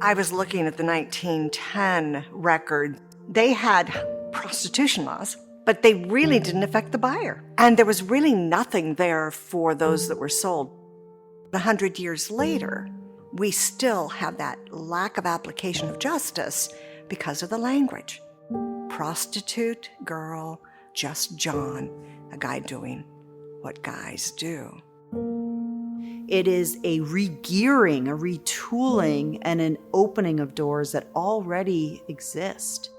I was looking at the 1910 record. They had prostitution laws, but they really didn't affect the buyer. And there was really nothing there for those that were sold. 100 years later, we still have that lack of application of justice because of the language. Prostitute, girl, just John, a guy doing what guys do. It is a regearing, a retooling, and an opening of doors that already exist.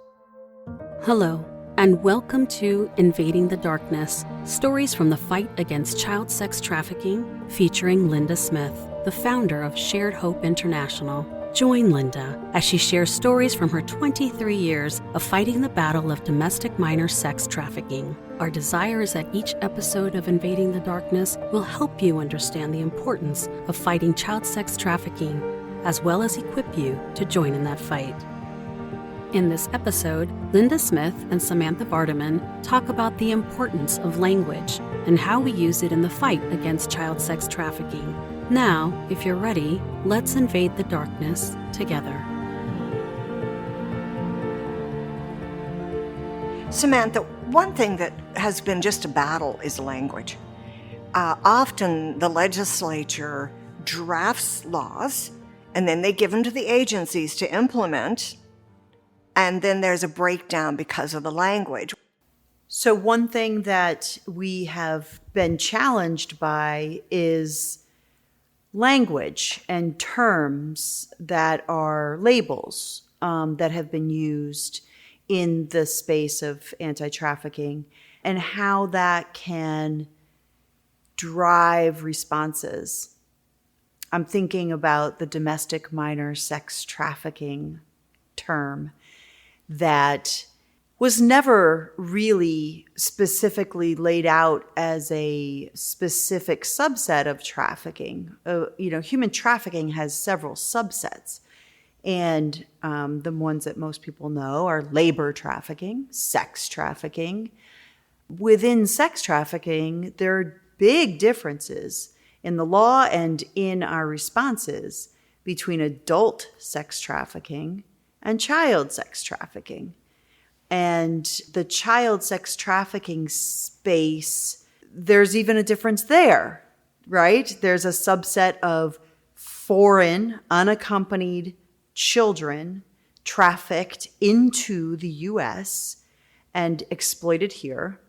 Hello, and welcome to Invading the Darkness, stories from the fight against child sex trafficking, featuring Linda Smith, the founder of Shared Hope International. Join Linda as she shares stories from her 23 years of fighting the battle of domestic minor sex trafficking. Our desire is that each episode of Invading the Darkness will help you understand the importance of fighting child sex trafficking, as well as equip you to join in that fight. In this episode, Linda Smith and Samantha Vardaman talk about the importance of language and how we use it in the fight against child sex trafficking. Now, if you're ready, let's invade the darkness together. Samantha, one thing that has been just a battle is language. Often the legislature drafts laws, and then they give them to the agencies to implement, and then there's a breakdown because of the language. So one thing that we have been challenged by is language and terms that are labels that have been used in the space of anti-trafficking, and how that can drive responses. I'm thinking about the domestic minor sex trafficking term that was never really specifically laid out as a specific subset of trafficking. Human trafficking has several subsets. And the ones that most people know are labor trafficking, sex trafficking. Within sex trafficking, there are big differences in the law and in our responses between adult sex trafficking and child sex trafficking. And the child sex trafficking space, there's even a difference there, right? There's a subset of foreign, unaccompanied children trafficked into the U.S. and exploited here.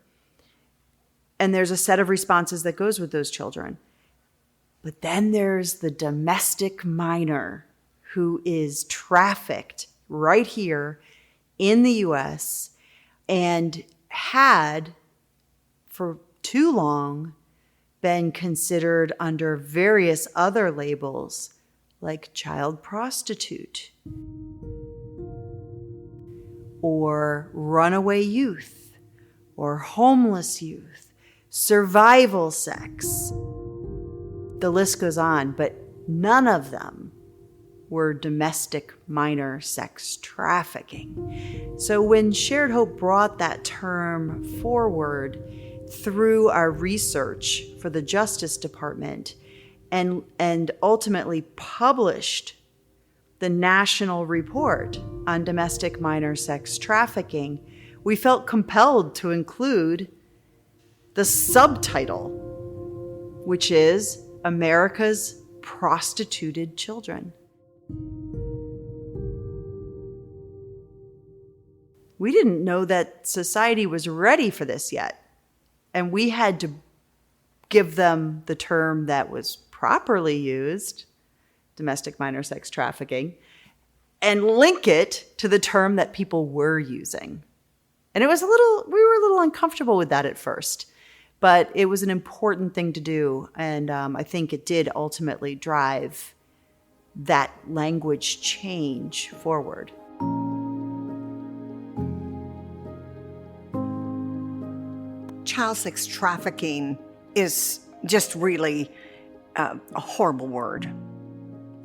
And there's a set of responses that goes with those children. But then there's the domestic minor who is trafficked right here in the U.S. and had, for too long, been considered under various other labels like child prostitute or runaway youth or homeless youth, survival sex. The list goes on, but none of them were domestic minor sex trafficking. So when Shared Hope brought that term forward through our research for the Justice Department and ultimately published the national report on domestic minor sex trafficking, we felt compelled to include the subtitle, which is America's Prostituted Children. We didn't know that society was ready for this yet. And we had to give them the term that was properly used, domestic minor sex trafficking, and link it to the term that people were using. And we were a little uncomfortable with that at first, but it was an important thing to do. And I think it did ultimately drive that language change forward. Child sex trafficking is just really a horrible word.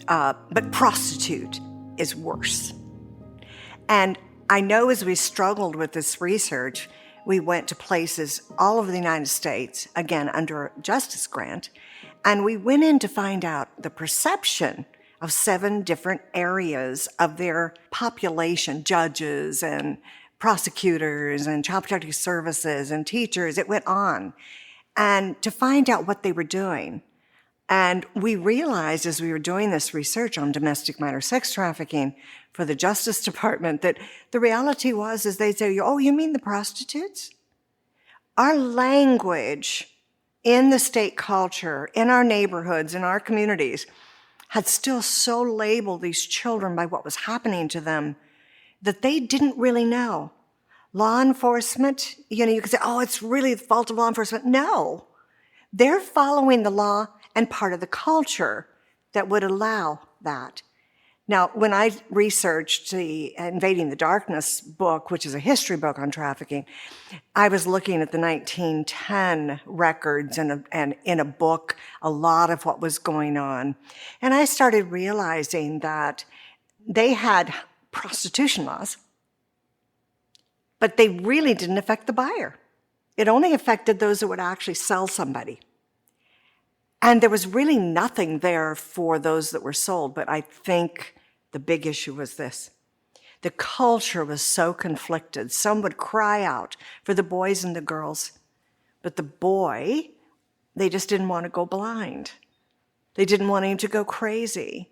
But prostitute is worse. And I know as we struggled with this research, we went to places all over the United States, again, under a justice grant, and we went in to find out the perception of 7 different areas of their population, judges and prosecutors and child protective services and teachers. It went on. And to find out what they were doing. And we realized as we were doing this research on domestic minor sex trafficking for the Justice Department that the reality was is they'd say, oh, you mean the prostitutes? Our language in the state culture, in our neighborhoods, in our communities, had still so labeled these children by what was happening to them that they didn't really know. Law enforcement, you could say, oh, it's really the fault of law enforcement. No, they're following the law and part of the culture that would allow that. Now, when I researched the Invading the Darkness book, which is a history book on trafficking, I was looking at the 1910 records and in a book, a lot of what was going on. And I started realizing that they had prostitution laws, but they really didn't affect the buyer. It only affected those that would actually sell somebody. And there was really nothing there for those that were sold, but I think the big issue was this. The culture was so conflicted. Some would cry out for the boys and the girls, but the boy, they just didn't want to go blind. They didn't want him to go crazy.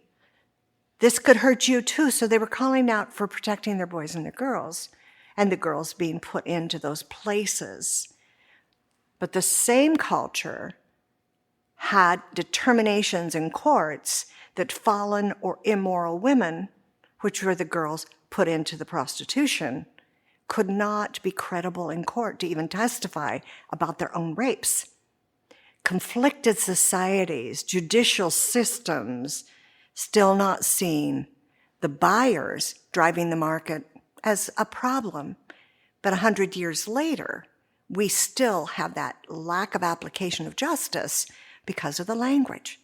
This could hurt you too, so they were calling out for protecting their boys and their girls, and the girls being put into those places. But the same culture had determinations in courts that fallen or immoral women, which were the girls put into the prostitution, could not be credible in court to even testify about their own rapes. Conflicted societies, judicial systems, still not seeing the buyers driving the market as a problem. But 100 years later, we still have that lack of application of justice because of the language.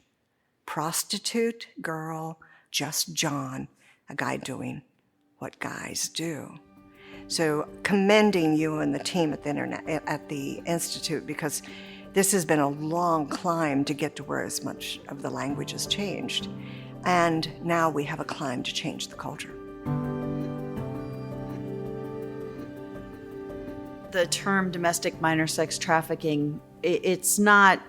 Prostitute, girl, just John, a guy doing what guys do. So commending you and the team at the Institute, because this has been a long climb to get to where as much of the language has changed. And now we have a climb to change the culture. The term domestic minor sex trafficking, it's not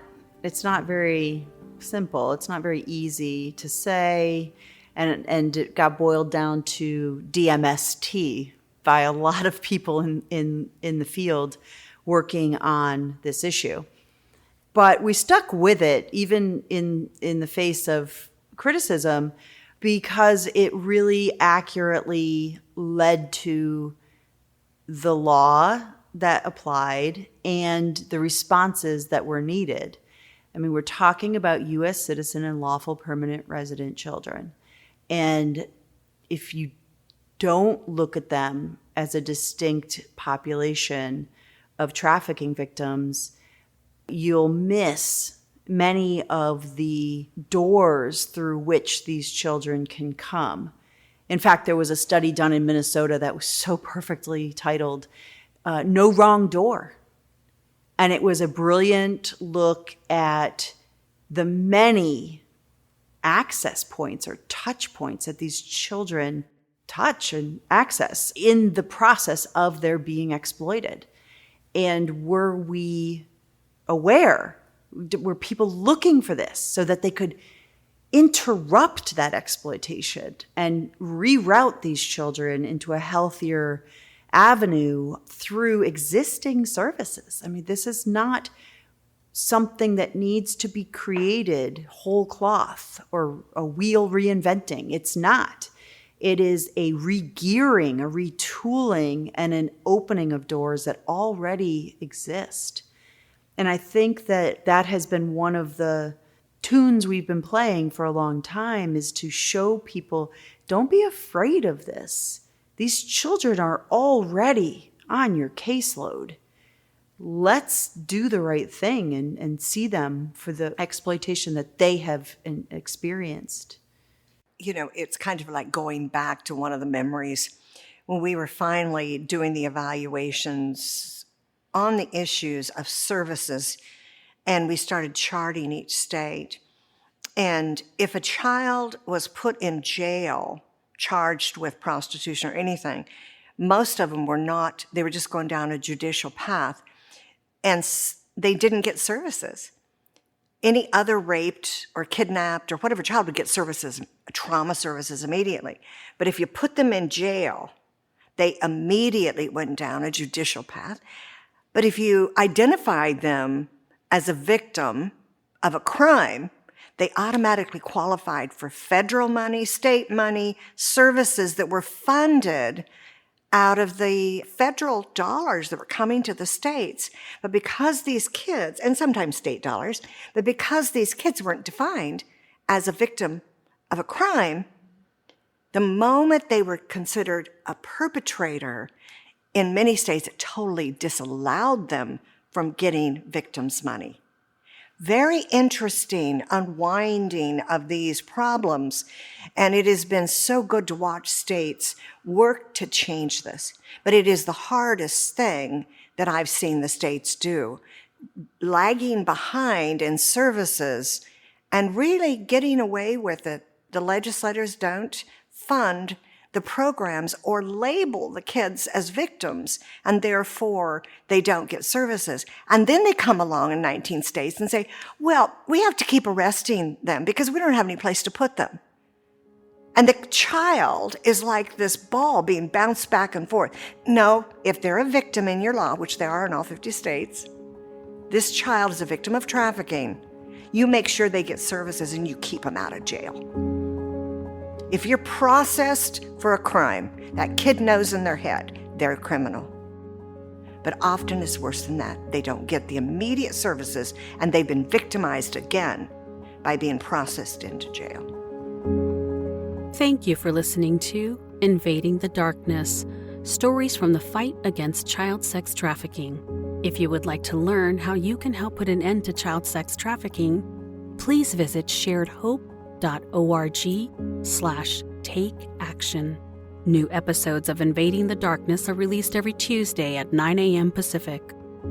very simple. It's not very easy to say, and it got boiled down to DMST by a lot of people in the field working on this issue. But we stuck with it, even in the face of criticism, because it really accurately led to the law that applied and the responses that were needed. I mean, we're talking about U.S. citizen and lawful permanent resident children. And if you don't look at them as a distinct population of trafficking victims, you'll miss many of the doors through which these children can come. In fact, there was a study done in Minnesota that was so perfectly titled, No Wrong Door. And it was a brilliant look at the many access points or touch points that these children touch and access in the process of their being exploited. And were we aware? Were people looking for this so that they could interrupt that exploitation and reroute these children into a healthier avenue through existing services? I mean, this is not something that needs to be created whole cloth or a wheel reinventing. It's not. It is a regearing, a retooling, and an opening of doors that already exist. And I think that has been one of the tunes we've been playing for a long time, is to show people, don't be afraid of this. These children are already on your caseload. Let's do the right thing and see them for the exploitation that they have experienced. You know, it's kind of like going back to one of the memories when we were finally doing the evaluations on the issues of services, and we started charting each state. And if a child was put in jail, charged with prostitution or anything, most of them were not, they were just going down a judicial path, and they didn't get services. Any other raped or kidnapped or whatever child would get services, trauma services immediately. But if you put them in jail, they immediately went down a judicial path. But if you identified them as a victim of a crime, they automatically qualified for federal money, state money, services that were funded out of the federal dollars that were coming to the states. But because these kids, and sometimes state dollars, but because these kids weren't defined as a victim of a crime, the moment they were considered a perpetrator, in many states it totally disallowed them from getting victims' money. Very interesting unwinding of these problems, and it has been so good to watch states work to change this. But it is the hardest thing that I've seen the states do, lagging behind in services and really getting away with it. The legislators don't fund the programs or label the kids as victims, and therefore they don't get services. And then they come along in 19 states and say, well, we have to keep arresting them because we don't have any place to put them. And the child is like this ball being bounced back and forth. No, if they're a victim in your law, which they are in all 50 states, this child is a victim of trafficking. You make sure they get services and you keep them out of jail. If you're processed for a crime, that kid knows in their head they're a criminal. But often it's worse than that. They don't get the immediate services, and they've been victimized again by being processed into jail. Thank you for listening to Invading the Darkness, stories from the fight against child sex trafficking. If you would like to learn how you can help put an end to child sex trafficking, please visit sharedhope.org/take-action. New episodes of Invading the Darkness are released every Tuesday at 9 a.m. Pacific.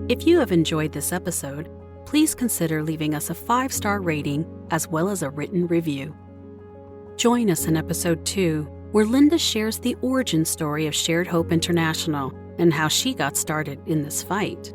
If you have enjoyed this episode, please consider leaving us a 5-star rating as well as a written review. Join us in episode 2, where Linda shares the origin story of Shared Hope International and how she got started in this fight.